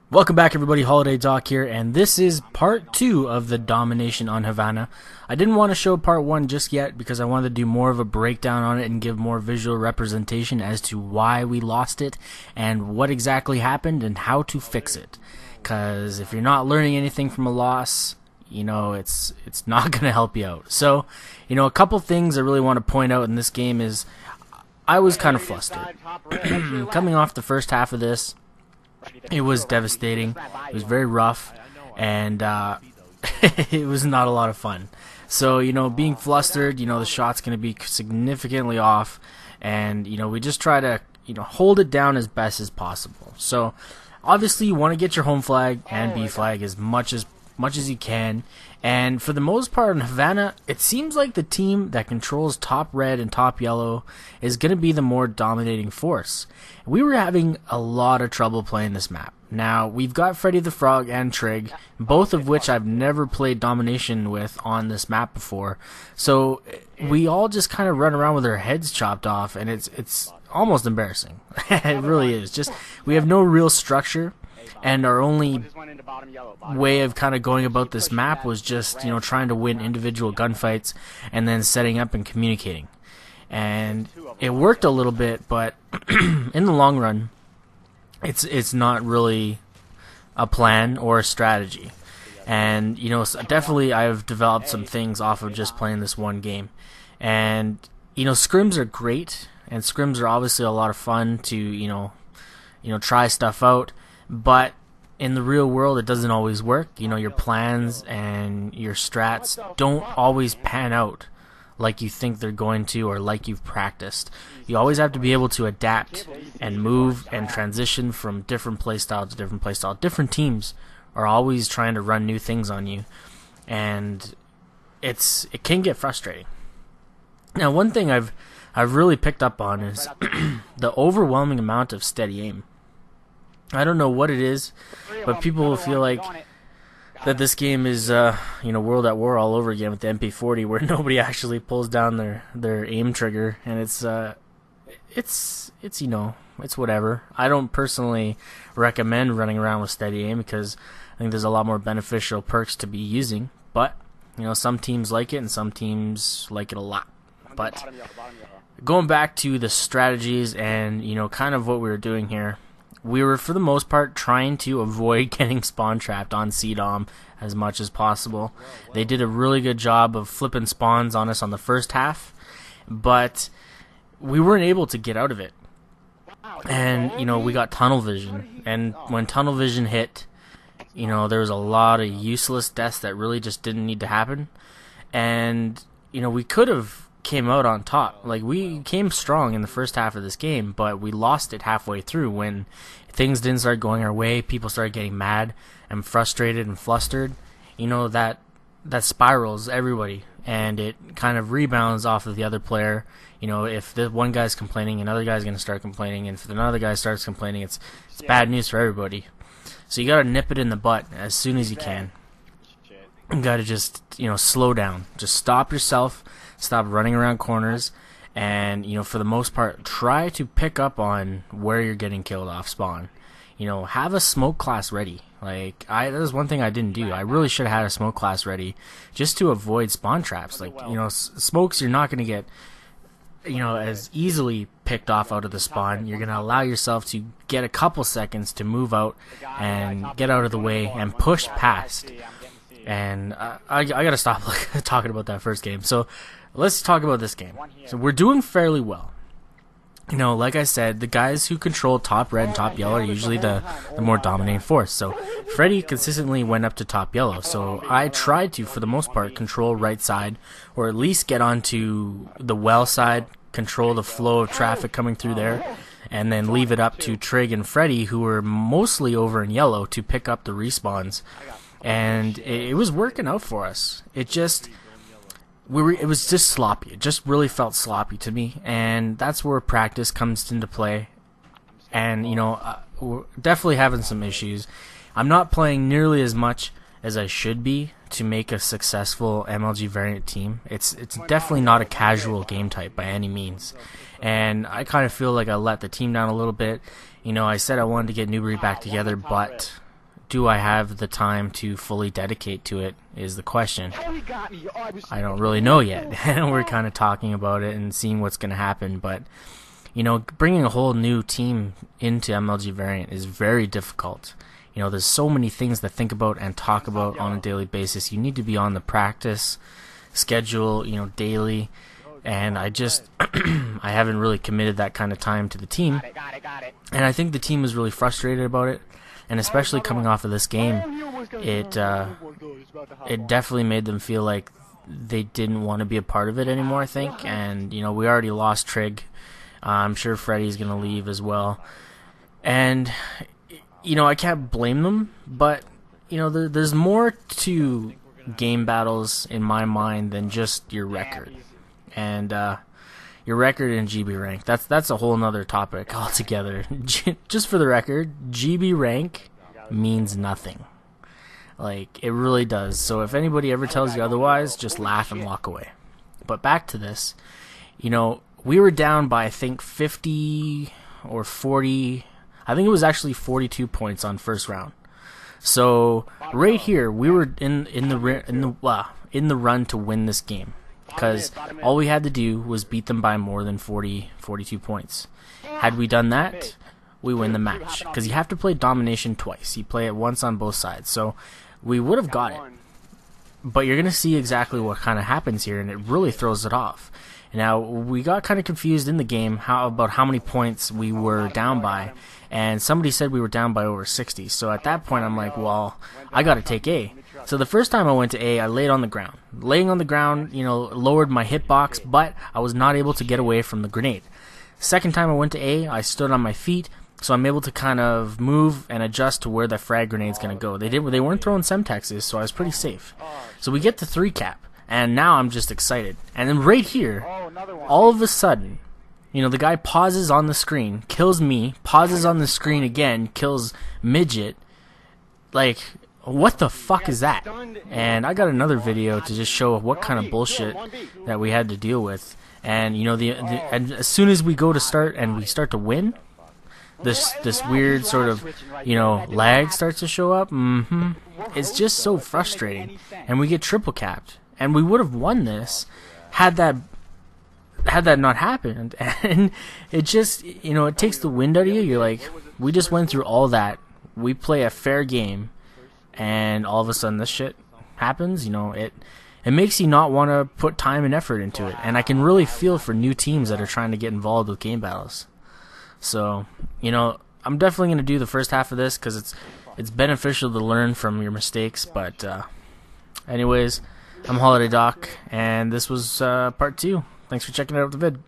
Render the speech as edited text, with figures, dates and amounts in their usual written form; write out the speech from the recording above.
Welcome back, everybody. Holiday Doc here, and this is part 2 of the domination on Havana. I didn't want to show part 1 just yet because I wanted to do more of a breakdown on it and give more visual representation as to why we lost it and what exactly happened and how to fix it. Because if you're not learning anything from a loss, it's not going to help you out. So, a couple things I really want to point out in this game is I was kind of flustered. Coming off the first half of this, it was devastating. It was very rough, and it was not a lot of fun. So, being flustered, the shot's going to be significantly off, and, we just try to, hold it down as best as possible. So, obviously, you want to get your home flag and B flag as much as you can, and for the most part in Havana, it seems like the team that controls top red and top yellow is going to be the more dominating force. We were having a lot of trouble playing this map. Now, we've got Freddy the Frog and Trig, both of which I've never played domination with on this map before, so we all just kind of run around with our heads chopped off, and it's almost embarrassing. It really is. Just, we have no real structure. And our only way of kind of going about this map was just, trying to win individual gunfights and then setting up and communicating. And it worked a little bit, but in the long run, it's not really a plan or a strategy. And, definitely I've developed some things off of just playing this one game. And, scrims are great, and scrims are obviously a lot of fun to, try stuff out. But in the real world, it doesn't always work. Your plans and your strats don't always pan out like you think they're going to or like you've practiced. You always have to be able to adapt and move and transition from different playstyle to different playstyle. Different teams are always trying to run new things on you, and it can get frustrating. Now, one thing I've really picked up on is the overwhelming amount of steady aim. I don't know what it is, but people will feel like that this game is, World at War all over again with the MP40, where nobody actually pulls down their aim trigger, and it's whatever. I don't personally recommend running around with steady aim because I think there's a lot more beneficial perks to be using, but, some teams like it and some teams like it a lot. But going back to the strategies and, kind of what we were doing here, we were, for the most part, trying to avoid getting spawn trapped on CDOM as much as possible. They did a really good job of flipping spawns on us on the first half, but we weren't able to get out of it. And, we got tunnel vision, and when tunnel vision hit, there was a lot of useless deaths that really just didn't need to happen. And, we could have came out on top. Like, we came strong in the first half of this game, but we lost it halfway through when things didn't start going our way. People started getting mad and frustrated and flustered. That spirals everybody, and it kind of rebounds off of the other player. If the one guy's complaining, another guy's going to start complaining, and if another guy starts complaining, it's bad news for everybody. So you got to nip it in the butt as soon as you can. You got to just, slow down. Just stop yourself. Stop running around corners, and, for the most part, try to pick up on where you're getting killed off spawn. Have a smoke class ready. That was one thing I didn't do. I really should have had a smoke class ready just to avoid spawn traps. Smokes you're not going to get, as easily picked off out of the spawn. You're going to allow yourself to get a couple seconds to move out and get out of the way and push past. And I gotta stop talking about that first game. So let's talk about this game. So we're doing fairly well. Like I said, the guys who control top red and top yellow are usually the more dominating force. So Freddy consistently went up to top yellow. So I tried to, for the most part, control right side, or at least get onto the well side, control the flow of traffic coming through there, and then leave it up to Trig and Freddy, who were mostly over in yellow, to pick up the respawns. And it was working out for us. It was just sloppy. It just really felt sloppy to me, and that's where practice comes into play. And we're definitely having some issues. I'm not playing nearly as much as I should be to make a successful MLG variant team. It's definitely not a casual game type by any means, and I kind of feel like I let the team down a little bit. I said I wanted to get Newbury back together, but do I have the time to fully dedicate to it is the question. I don't really know yet. We're kind of talking about it and seeing what's going to happen, but bringing a whole new team into MLG Variant is very difficult. There's so many things to think about and talk about on a daily basis. You need to be on the practice schedule, daily, and I haven't really committed that kind of time to the team. And I think the team is really frustrated about it, and especially coming off of this game, it definitely made them feel like they didn't want to be a part of it anymore, I think. And we already lost Trig. I'm sure Freddy's going to leave as well. And I can't blame them, but there's more to game battles in my mind than just your record. And your record in GB rank, that's a whole nother topic altogether. Just for the record, GB rank means nothing. Like, it really does. So if anybody ever tells you otherwise, just laugh and walk away. But back to this, we were down by, I think, 50 or 40. I think it was actually 42 points on first round. So right here, we were in the run to win this game, because all we had to do was beat them by more than 42 points. Had we done that, we win the match, because you have to play domination twice. You play it once on both sides. So we would have got it. But you're going to see exactly what kind of happens here, and it really throws it off. Now, we got kind of confused in the game about how many points we were down by, and somebody said we were down by over 60. So at that point, I'm like, well, I got to take A. So the first time I went to A, I laid on the ground. Laying on the ground, lowered my hitbox, but I was not able to get away from the grenade. Second time I went to A, I stood on my feet, so I'm able to kind of move and adjust to where the frag grenade's going to go. They weren't throwing Semtexes, so I was pretty safe. So we get to 3 cap. And now I'm just excited. And then right here, all of a sudden, the guy pauses on the screen, kills me, pauses on the screen again, kills Midget. Like, what the fuck is that? And I got another video to just show what kind of bullshit that we had to deal with. And, and as soon as we go to start and we start to win, this weird sort of, lag starts to show up. It's just so frustrating. And we get triple capped. And we would have won this had that not happened. And it just, it takes the wind out of you. You're like, we just went through all that. We play a fair game, and all of a sudden this shit happens. It makes you not want to put time and effort into it. And I can really feel for new teams that are trying to get involved with game battles. So, I'm definitely going to do the first half of this because it's beneficial to learn from your mistakes. But anyways, I'm Holiday Doc, and this was part 2. Thanks for checking out the vid.